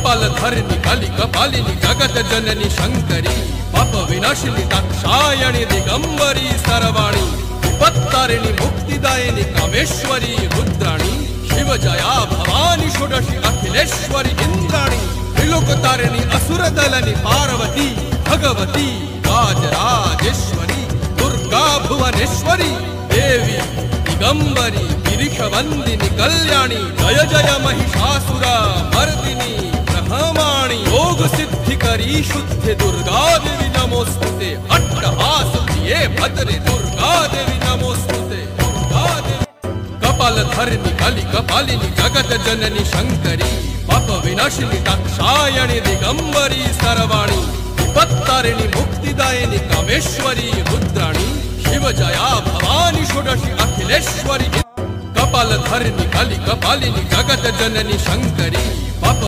कपालधरिणि कलि कपालिनि जगत जननी शंकरी पाप विनाशिनी दाक्षायणी दिगंबरी सर्वाणी विपत्तारिणी मुक्तिदायिनी कामेश्वरी रुद्राणी शिवजया भवानी षोडशी अखिलेश्वरी इंद्राणी त्रिलोकतारिणी असुरदलनी पार्वती भगवती राजराजेश्वरी दुर्गा भुवनेश्वरी देवी दिगंबरी गिरिशवंदिनी कल्याणी जय जय महिषासुरा मर्दिनी ब्रह्माणी योग सिद्धिकरी शुद्ध दुर्गा देवी नमोस्तुते अट्टहास प्रिये भद्रे दुर्गा देवी नमोस्तुते दुर्गा देवी कपालधरिणि कलि कपालिनि जगत जननी शंकरी पाप विनाशिनी दाक्षायणी दिगंबरी सर्वाणी विपत्तारिणी मुक्तिदायिनी कामेश्वरी रुद्राणी शिवजया भवानी षोडशी अखिलेश्वरी कपालधरिणि कलि कपालिनि जगत जननी शंकरी पाप